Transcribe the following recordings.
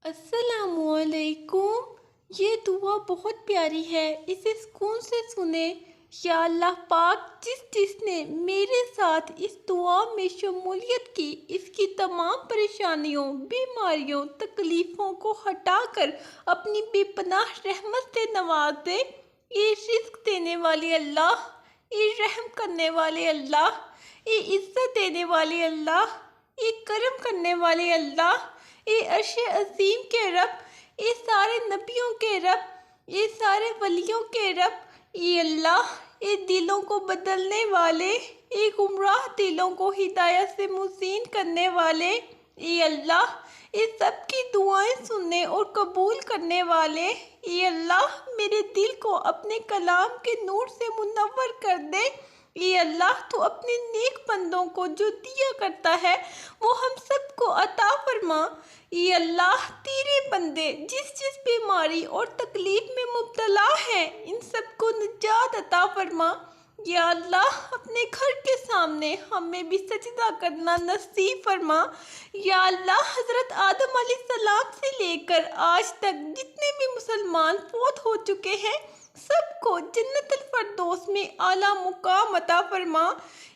السلام علیکم۔ یہ دعا بہت پیاری ہے، اسے سکون سے سنیں۔ یا اللہ پاک، جس نے میرے ساتھ اس دعا میں شمولیت کی، اس کی تمام پریشانیوں، بیماریوں، تکلیفوں کو ہٹا کر اپنی بے پناہ رحمت سے نواز دے۔ اے رزق دینے والے اللہ، اے رحم کرنے والے اللہ، اے عزت دینے والے اللہ، اے کرم کرنے والے اللہ، اے عرش عظیم کے رب، اے سارے نبیوں کے رب، اے سارے ولیوں کے رب، اے اللہ، اے دلوں کو بدلنے والے، اے گمراہ دلوں کو ہدایت سے مزین کرنے والے، اے اللہ، اے سب کی دعائیں سننے اور قبول کرنے والے، اے اللہ، میرے دل کو اپنے کلام کے نور سے منور کر دے۔ اے اللہ، تو اپنے نیک بندوں کو جو دیا کرتا ہے وہ ہم سب کو عطا فرما۔ اے اللہ، تیرے بندے جس بیماری اور تکلیف میں مبتلا ہیں، ان سب کو نجات عطا فرما۔ یا اللہ، اپنے گھر کے سامنے ہمیں بھی سجدہ کرنا نصیب فرما۔ یا اللہ، حضرت آدم علیہ السلام سے لے کر آج تک جتنے بھی مسلمان فوت ہو چکے ہیں، سب کو جنت الفردوس میں اعلیٰ مقام عطا فرما۔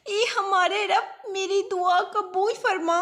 اے ہمارے رب، میری دعا قبول فرما۔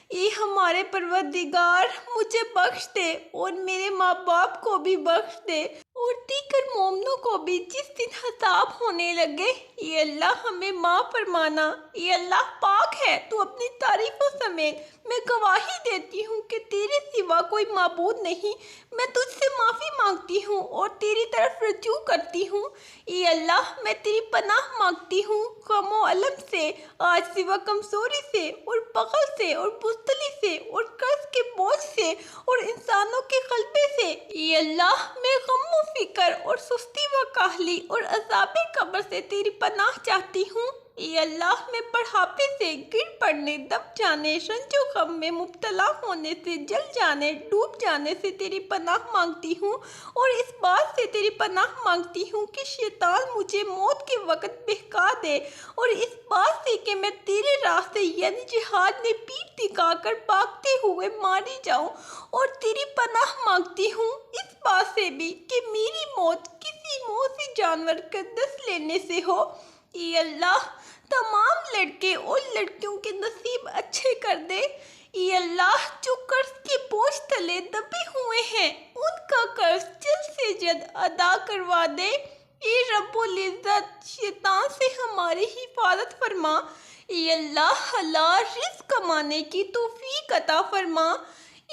اے ہمارے پروردگار، مجھے بخش دے اور میرے ماں باپ کو بھی بخش دے اور دیگر مومنوں کو بھی جس دن حساب ہونے لگے۔ اے اللہ، ہمیں معاف فرمانا۔ اے اللہ پاک ہے تو اپنی تعریفوں سمیت میں گواہی دیتی ہوں کہ تیرے سوا کوئی معبود نہیں۔ میں تجھ سے معافی مانگتی ہوں اور تیری طرف رجوع کرتی ہوں۔ اے اللہ، میں تیری پناہ مانگتی ہوں غم و الم سے، عاجزی و کمزوری سے اور بغل سے اور بزدلی سے اور قرض کے بوجھ سے اور انسانوں کے غلبے سے۔ اے اللہ، میں غم و فکر اور سستی و کاہلی اور عذاب قبر سے تیری پناہ چاہتی ہوں۔ اے اللہ، میں بڑھاپے سے، گر پڑنے، دب جانے، رنج و غم میں مبتلا ہونے سے، جل جانے، ڈوب جانے سے تیری پناہ مانگتی ہوں اور اس بات سے تیری پناہ مانگتی ہوں کہ شیطان مجھے موت کے وقت بہکا دے، اور اس بات سے کہ میں تیرے راستے یعنی جہاد میں پیٹھ دکھا کر بھاگتے ہوئے ماری جاؤں، اور تیری پناہ مانگتی ہوں اس بات سے بھی کہ میری موت کسی موذی جانور کا دست لینے سے ہو۔ اے اللہ، تمام لڑکے اور لڑکیوں کے نصیب اچھے کر دے۔ اے اللہ، جو قرض کے بوجھ تلے دبے ہوئے ہیں، ان کا قرض جلد سے جلد ادا کروا دے۔ اے رب العزت، شیطان سے ہماری حفاظت فرما۔ اے اللہ، حلال رزق کمانے کی توفیق عطا فرما۔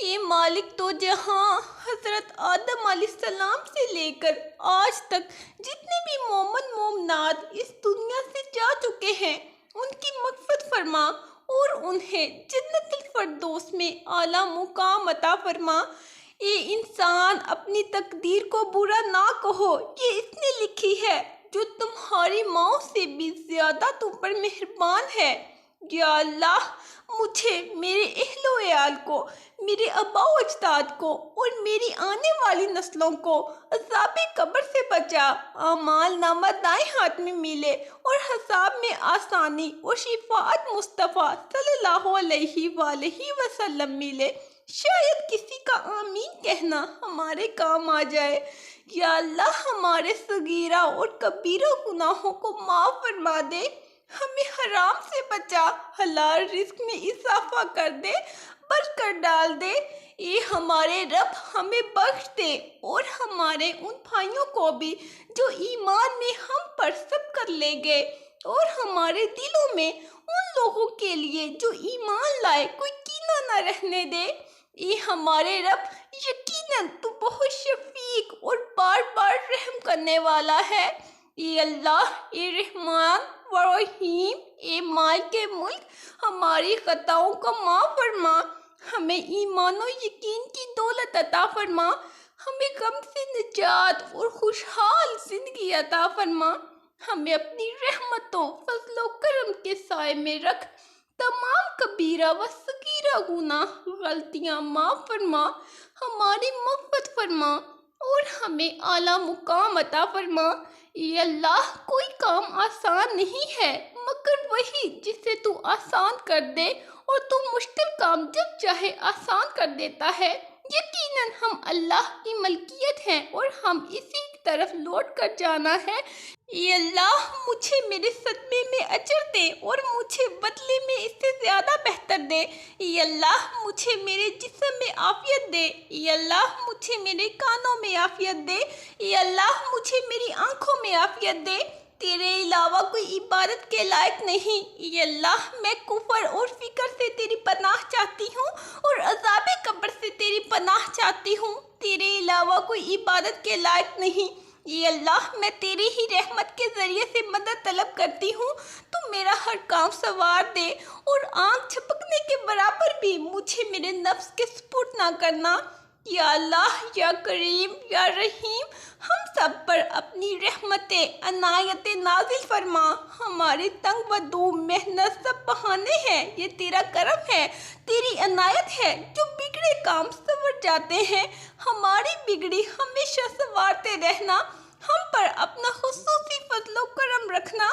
اے مالک دو جہاں، حضرت آدم علیہ السلام سے لے کر آج تک جتنے بھی مومن مومنات اس دنیا سے جا چکے ہیں، ان کی مغفرت فرما اور انہیں جنت الفردوس میں اعلیٰ مقام عطا فرما۔ اے انسان، اپنی تقدیر کو برا نہ کہو، یہ اس نے لکھی ہے جو تمہاری ماں سے بھی زیادہ تم پر مہربان ہے۔ یا اللہ، مجھے، میرے اہل و عیال کو، میرے آباء و اجداد کو اور میری آنے والی نسلوں کو عذاب قبر سے بچا۔ اعمال نامہ دائیں ہاتھ میں ملے اور حساب میں آسانی اور شفاعت مصطفیٰ صلی اللہ علیہ وآلہ وسلم ملے۔ شاید کسی کا آمین کہنا ہمارے کام آ جائے۔ یا اللہ، ہمارے صغیرہ اور کبیرہ گناہوں کو معاف فرما دے، ہمیں حرام سے بچا، حلال رزق میں اضافہ کر دے، برکت ڈال دے۔ اے ہمارے رب، ہمیں بخش دے اور ہمارے ان بھائیوں کو بھی جو ایمان میں ہم پر سب کر لے گئے، اور ہمارے دلوں میں ان لوگوں کے لیے جو ایمان لائے کوئی کینہ نہ رہنے دے۔ اے ہمارے رب، یقیناً تو بہت شفیق اور بار بار رحم کرنے والا ہے۔ اے اللہ، اے رحمان و رحیم، اے مالک ملک، ہماری خطاؤں کو معاف فرما، ہمیں ایمان و یقین کی دولت عطا فرما، ہمیں غم سے نجات اور خوشحال زندگی عطا فرما، ہمیں اپنی رحمتوں، فضل و کرم کے سائے میں رکھ، تمام کبیرہ و صغیرہ گناہ غلطیاں معاف فرما، ہماری مغفرت فرما اور ہمیں اعلیٰ مقام عطا فرما۔ اے اللہ، کوئی کام آسان نہیں ہے مگر وہی جسے تو آسان کر دے، اور تو مشکل کام جب چاہے آسان کر دیتا ہے۔ یقین یقیناً ہم اللہ کی ملکیت ہیں اور ہم اسی کی طرف لوٹ کر جانا ہے۔ اے اللہ مجھے میرے صدمے میں اجر دے اور مجھے بدلے میں اس سے زیادہ بہتر دے۔ اے اللہ مجھے میرے جسم میں عافیت دے۔ اے اللہ مجھے میرے کانوں میں عافیت دے۔ اے اللہ مجھے میری آنکھوں میں عافیت دے۔ تیرے علاوہ کوئی عبادت کے لائق نہیں۔ اے اللہ میں کفر اور فکر سے تیری پناہ چاہتی ہوں اور عذاب قبر سے تیری پناہ چاہتی ہوں۔ تیرے علاوہ کوئی عبادت کے لائق نہیں۔ اے اللہ میں تیری ہی رحمت کے ذریعے سے مدد طلب کرتی ہوں۔ تو میرا ہر کام سنوار دے اور آنکھ جھپکنے کے برابر بھی مجھے میرے نفس کے سپرد نہ کرنا۔ یا اللہ یا کریم یا رحیم ہم سب پر اپنی رحمت عنایت نازل فرما۔ ہماری تنگ و دو محنت سب بہانے ہیں، یہ تیرا کرم ہے، تیری عنایت ہے جو بگڑے کام سنور جاتے ہیں۔ ہماری بگڑی ہمیشہ سنوارتے رہنا، ہم پر اپنا خصوصی فضل و کرم رکھنا،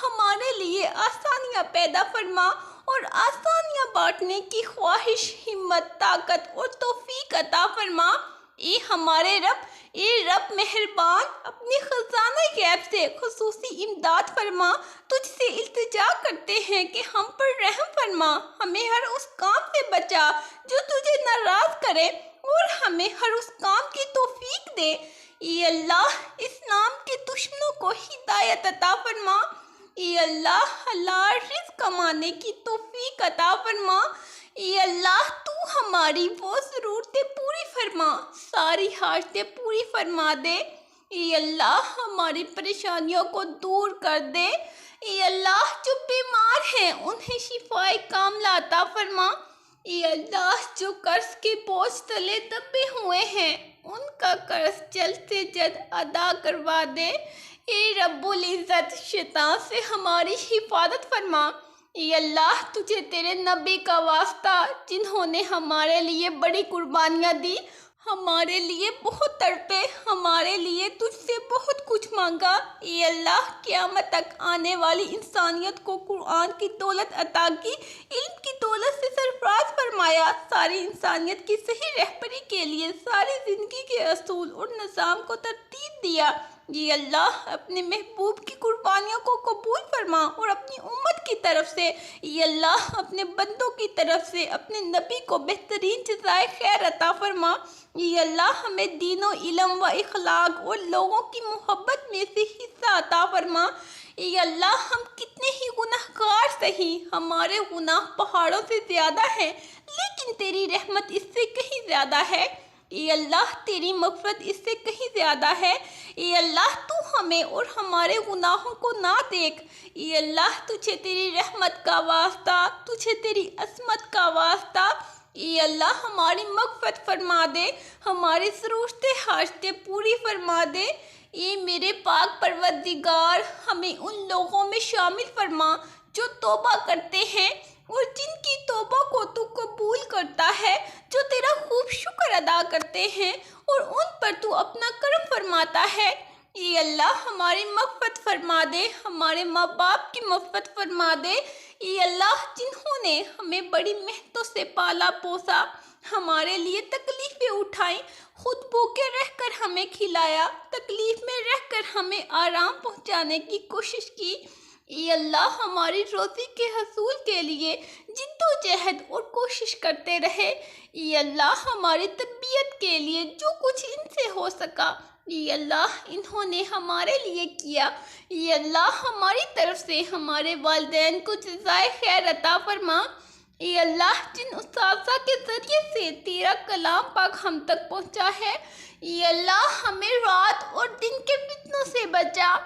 ہمارے لیے آسانیاں پیدا فرما اور آسانیاں بانٹنے کی خواہش، ہمت، طاقت اور توفیق عطا فرما۔ اے ہمارے رب، اے رب مہربان، اپنی خزانہ غیب سے خصوصی امداد فرما۔ تجھ سے التجا کرتے ہیں کہ ہم پر رحم فرما، ہمیں ہر اس کام سے بچا جو تجھے ناراض کرے اور ہمیں ہر اس کام کی توفیق دے۔ اے اللہ اسلام کے دشمنوں کو ہدایت عطا فرما۔ اے اللہ حلال رزق کمانے کی توفیق عطا فرما۔ اے اللہ تو ہماری وہ ضرورتیں پوری فرما، ساری حاجتیں پوری فرما دے۔ اے اللہ ہماری پریشانیوں کو دور کر دے۔ اے اللہ جو بیمار ہیں انہیں شفائے کاملہ عطا فرما۔ اے اللہ جو قرض کے بوجھ تلے دبے ہوئے ہیں ان کا قرض جلد سے جلد ادا کروا دے۔ اے رب العزت شیطان سے ہماری حفاظت فرما۔ اے اللہ تجھے تیرے نبی کا واسطہ جنہوں نے ہمارے لیے بڑی قربانیاں دی، ہمارے لیے بہت تڑپے، ہمارے لیے تجھ سے بہت کچھ مانگا۔ اے اللہ قیامت تک آنے والی انسانیت کو قرآن کی دولت عطا کی، علم کی دولت سے سرفراز فرمایا، ساری انسانیت کی صحیح رہبری کے لیے ساری زندگی کے اصول اور نظام کو ترتیب دیا۔ اے اللہ اپنے محبوب کی قربانیوں کو قبول فرما اور اپنی امت کی طرف سے، اے اللہ اپنے بندوں کی طرف سے اپنے نبی کو بہترین جزائے خیر عطا فرما۔ اے اللہ ہمیں دین و علم و اخلاق اور لوگوں کی محبت میں سے حصہ عطا فرما۔ اے اللہ ہم کتنے ہی گناہگار سہی، ہمارے گناہ پہاڑوں سے زیادہ ہیں لیکن تیری رحمت اس سے کہیں زیادہ ہے۔ اے اللہ تیری مغفرت اس سے کہیں زیادہ ہے۔ اے اللہ تو ہمیں اور ہمارے گناہوں کو نہ دیکھ۔ اے اللہ تجھے تیری رحمت کا واسطہ، تجھے تیری عظمت کا واسطہ، اے اللہ ہماری مغفرت فرما دے، ہماری ضرورتیں حاجتیں پوری فرما دے۔ اے میرے پاک پروردگار ہمیں ان لوگوں میں شامل فرما جو توبہ کرتے ہیں اور جن کی توبہ کو تو قبول کرتا ہے، جو تیرا خوب شکر ادا کرتے ہیں اور ان پر تو اپنا کرم فرماتا ہے۔ اے اللہ ہماری مغفرت فرما دے، ہمارے ماں باپ کی مغفرت فرما دے۔ اے اللہ جنہوں نے ہمیں بڑی محنتوں سے پالا پوسا، ہمارے لیے تکلیفیں اٹھائیں، خود بھوکے رہ کر ہمیں کھلایا، تکلیف میں رہ کر ہمیں آرام پہنچانے کی کوشش کی۔ اے اللہ ہماری روزی کے حصول کے لیے جد و جہد اور کوشش کرتے رہے۔ اے اللہ ہماری تربیت کے لیے جو کچھ ان سے ہو سکا، اے اللہ انہوں نے ہمارے لیے کیا۔ اے اللہ ہماری طرف سے ہمارے والدین کو جزائے خیر عطا فرما۔ اے اللہ جن اساتذہ کے ذریعے سے تیرا کلام پاک ہم تک پہنچا ہے، اے اللہ ہمیں رات اور دن کے فتنوں سے بچا۔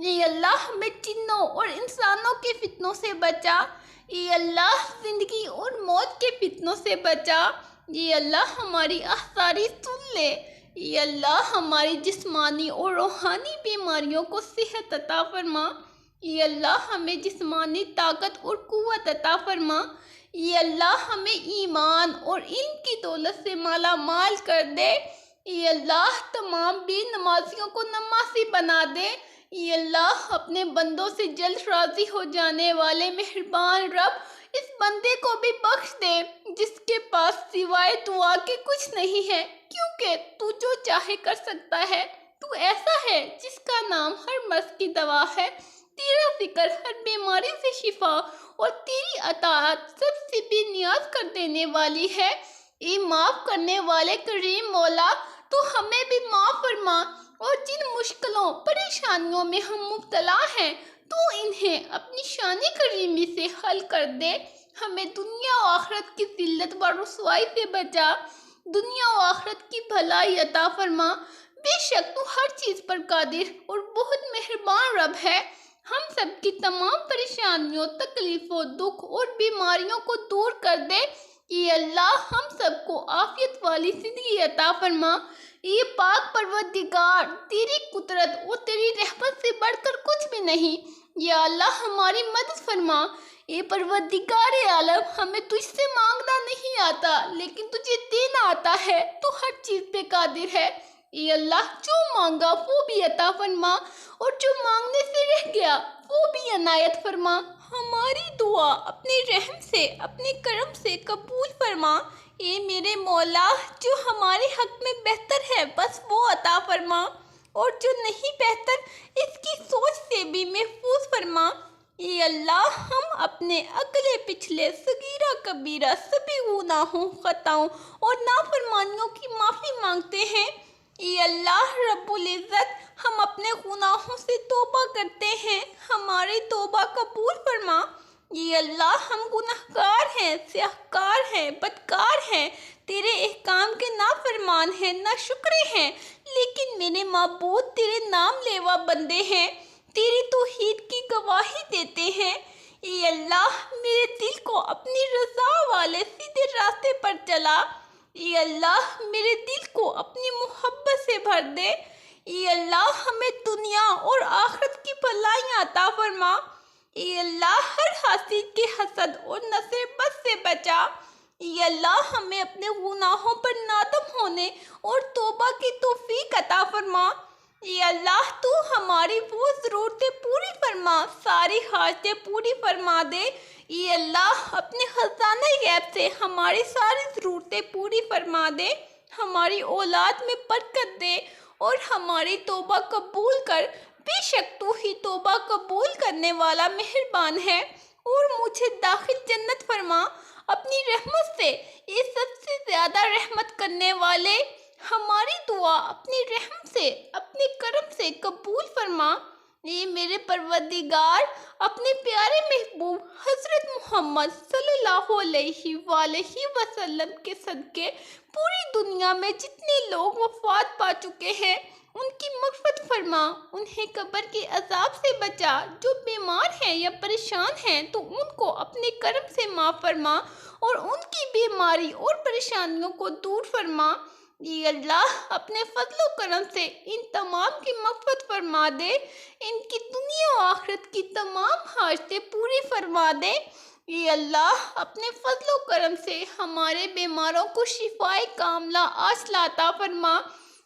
اے اللہ ہمیں جنوں اور انسانوں کے فتنوں سے بچا۔ اے اللہ زندگی اور موت کے فتنوں سے بچا۔ اے اللہ ہماری آزاری سن لے۔ اے اللہ ہماری جسمانی اور روحانی بیماریوں کو صحت عطا فرما۔ اے اللہ ہمیں جسمانی طاقت اور قوت عطا فرما۔ اے اللہ ہمیں ایمان اور علم کی دولت سے مالا مال کر دے۔ اے اللہ تمام بے نمازیوں کو نمازی بنا دے۔ اے اللہ اپنے بندوں سے جلد راضی ہو جانے والے مہربان رب، اس بندے کو بھی بخش دے جس کے پاس سوائے دعا کے کچھ نہیں ہے، کیونکہ تو جو چاہے کر سکتا ہے۔ تو ایسا ہے جس کا نام ہر مرض کی دوا ہے، تیرا ذکر ہر بیماری سے شفا اور تیری اطاعت سب سے بے نیاز کر دینے والی ہے۔ اے معاف کرنے والے کریم مولا، تو ہمیں بھی معاف فرما، اور جن مشکلوں پریشانیوں میں ہم مبتلا ہیں تو انہیں اپنی شان کریمی سے حل کر دے۔ ہمیں دنیا و آخرت کی ذلت و رسوائی سے بچا، دنیا و آخرت کی بھلائی عطا فرما۔ بے شک تو ہر چیز پر قادر اور بہت مہربان رب ہے۔ ہم سب کی تمام پریشانیوں، تکلیفوں، دکھ اور بیماریوں کو دور کر دے۔ اے اللہ ہم سب کو عافیت والی زندگی عطا فرما۔ اے پاک پروردگار، تیری قدرت اور تیری رحمت سے بڑھ کر کچھ بھی نہیں۔ یا اللہ ہماری مدد فرما۔ اے پروردگار عالم، ہمیں تجھ سے مانگنا نہیں آتا لیکن تجھے دینا آتا ہے، تو ہر چیز پہ قادر ہے۔ اے اللہ جو مانگا وہ بھی عطا فرما، اور جو مانگنے سے رہ گیا وہ بھی عنایت فرما۔ ہماری دعا اپنے رحم سے، اپنے کرم سے قبول فرما۔ اے میرے مولا، جو ہمارے حق میں بہتر ہے بس وہ عطا فرما، اور جو نہیں بہتر اس کی سوچ سے بھی محفوظ فرما۔ اے اللہ ہم اپنے اگلے پچھلے صغیرہ کبیرہ سبھی گناہوں، خطاؤں اور نافرمانیوں کی معافی مانگتے ہیں۔ اے اللہ رب العزت، ہم اپنے گناہوں سے توبہ کرتے ہیں، ہماری توبہ قبول فرما۔ اے اللہ ہم گنہگار ہیں، سیاہکار ہیں، بدکار ہیں، تیرے احکام کے نافرمان ہیں، ناشکرے ہیں، لیکن میرے معبود تیرے نام لیوا بندے ہیں، تیری توحید کی گواہی دیتے ہیں۔ اے اللہ میرے دل کو اپنی رضا والے سیدھے راستے پر چلا۔ اے اللہ میرے دل کو اپنی محبت سے بھر دے۔ اے اللہ ہمیں دنیا اور آخرت کی بھلائیاں عطا فرما۔ اے اللہ ہر حاسد کے حسد اور نظر بد سے بچا۔ اے اللہ ہمیں اپنے گناہوں پر نادم ہونے اور توبہ کی توفیق عطا فرما۔ اے اللہ تو ہماری وہ ضرورتیں پوری فرما، ساری حاجتیں پوری فرما دے۔ اے اللہ اپنے خزانہ غیب سے ہماری ساری ضرورتیں پوری فرما دے، ہماری اولاد میں برکت دے اور ہماری توبہ قبول کر۔ بے شک تو ہی توبہ قبول کرنے والا مہربان ہے، اور مجھے داخل جنت فرما اپنی رحمت سے۔ اے سب سے زیادہ رحمت کرنے والے، ہماری دعا اپنی رحم سے، اپنے کرم سے قبول فرما۔ اے میرے پروردگار، اپنے پیارے محبوب حضرت محمد صلی اللہ علیہ وآلہ وسلم کے صدقے پوری دنیا میں جتنے لوگ وفات پا چکے ہیں ان کی مغفرت فرما، انہیں قبر کے عذاب سے بچا۔ جو بیمار ہیں یا پریشان ہیں تو ان کو اپنے کرم سے معاف فرما، اور ان کی بیماری اور پریشانیوں کو دور فرما۔ اے اللہ اپنے فضل و کرم سے ان تمام کی مغفرت فرما دے، ان کی دنیا و آخرت کی تمام حاجتیں پوری فرما دے۔ اے اللہ اپنے فضل و کرم سے ہمارے بیماروں کو شفائے کاملہ عاجلہ عطا فرما۔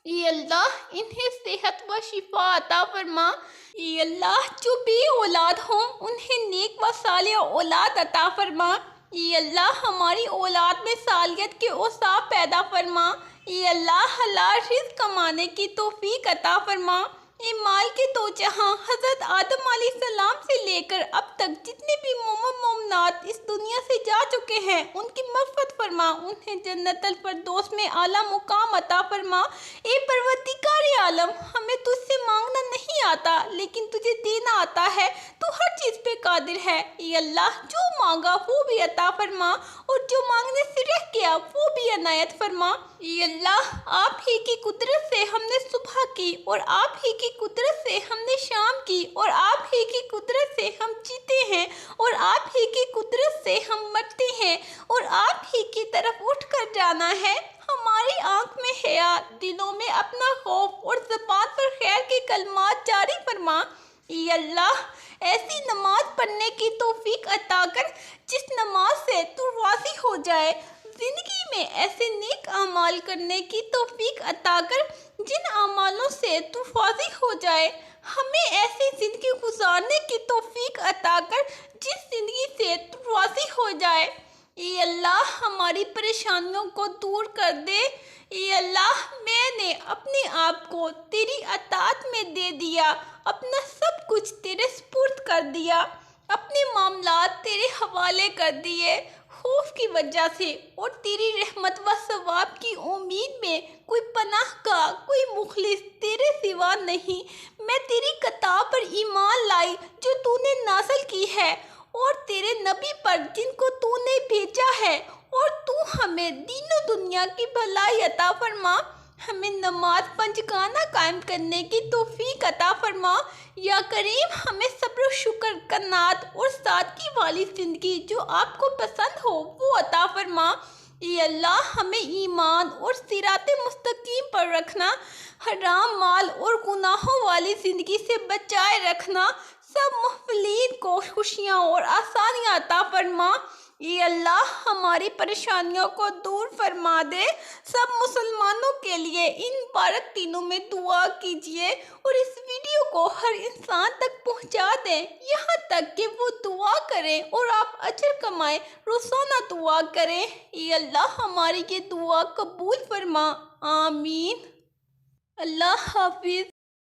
اے اللہ انہیں صحت و شفا عطا فرما۔ اے اللہ جو بے اولاد ہوں انہیں نیک و صالح اولاد عطا فرما۔ اے اللہ ہماری اولاد میں صالحیت کے اوصاف پیدا فرما۔ اے اللہ حلال رزق کمانے کی توفیق عطا فرما۔ اے مال کے دو جہاں، حضرت آدم علیہ السلام سے لے کر اب تک جتنے بھی مومن مومنات اس دنیا سے جا چکے ہیں ان کی مغفرت فرما، انہیں جنت الفردوس میں اعلیٰ مقام عطا فرما۔ اے پروردگار عالم، ہمیں تجھ سے مانگنا نہیں آتا لیکن تجھے دینا آتا ہے، تو ہر چیز پہ قادر ہے۔ اے اللہ جو مانگا وہ بھی عطا فرما، اور جو مانگنے سے رہ گیا وہ بھی عنایت فرما۔ اے اللہ آپ ہی کی قدرت سے ہم نے صبح کی، اور آپ ہی کی قدرت سے ہم نے شام کی، اور آپ ہی کی قدرت سے ہم جیتے ہیں، اور آپ ہی کی قدرت سے ہم مرتے ہیں، اور آپ ہی کی طرف اٹھ کر جانا ہے۔ ہماری آنکھ میں حیا، دلوں میں اپنا خوف، اور زبان پر خیر کے کلمات جاری فرما۔ اے اللہ ایسی نماز پڑھنے کی توفیق عطا کر جس نماز سے تو راضی ہو جائے، زندگی میں ایسے نیک اعمال کرنے کی توفیق عطا کر جن اعمالوں سے تو راضی ہو جائے، ہمیں ایسی زندگی گزارنے کی توفیق عطا کر جس زندگی سے تو راضی ہو جائے۔ اے اللہ ہماری پریشانیوں کو دور کر دے۔ اے اللہ میں نے اپنے آپ کو تیری اطاعت میں دے دیا، اپنا سب کچھ تیرے سپرد کر دیا، اپنے معاملات تیرے حوالے کر دیے۔ خوف کی وجہ سے اور تیری رحمت و ثواب کی امید میں کوئی پناہ گاہ، کوئی مخلص تیرے سوا نہیں۔ میں تیری کتاب پر ایمان لائی جو تو نے نازل کی ہے، اور تیرے نبی پر جن کو تو نے بھیجا ہے، اور تو ہمیں دین و دنیا کی بھلائی عطا فرما۔ ہمیں نماز پنجگانہ قائم کرنے کی توفیق عطا فرما۔ یا کریم ہمیں صبر و شکر، قناعت اور سادگی والی زندگی جو آپ کو پسند ہو وہ عطا فرما۔ اے اللہ ہمیں ایمان اور صراط مستقیم پر رکھنا، حرام مال اور گناہوں والی زندگی سے بچائے رکھنا، سب محفلین کو خوشیاں اور آسانیاں عطا فرما۔ اے اللہ ہماری پریشانیوں کو دور فرما دے۔ سب مسلمانوں کے لیے ان مبارک دنوں میں دعا کیجیے اور اس ویڈیو کو ہر انسان تک پہنچا دیں، یہاں تک کہ وہ دعا کریں اور آپ اجر کمائیں، روزانہ دعا کریں۔ اے اللہ ہماری یہ دعا قبول فرما، آمین۔ اللہ حافظ۔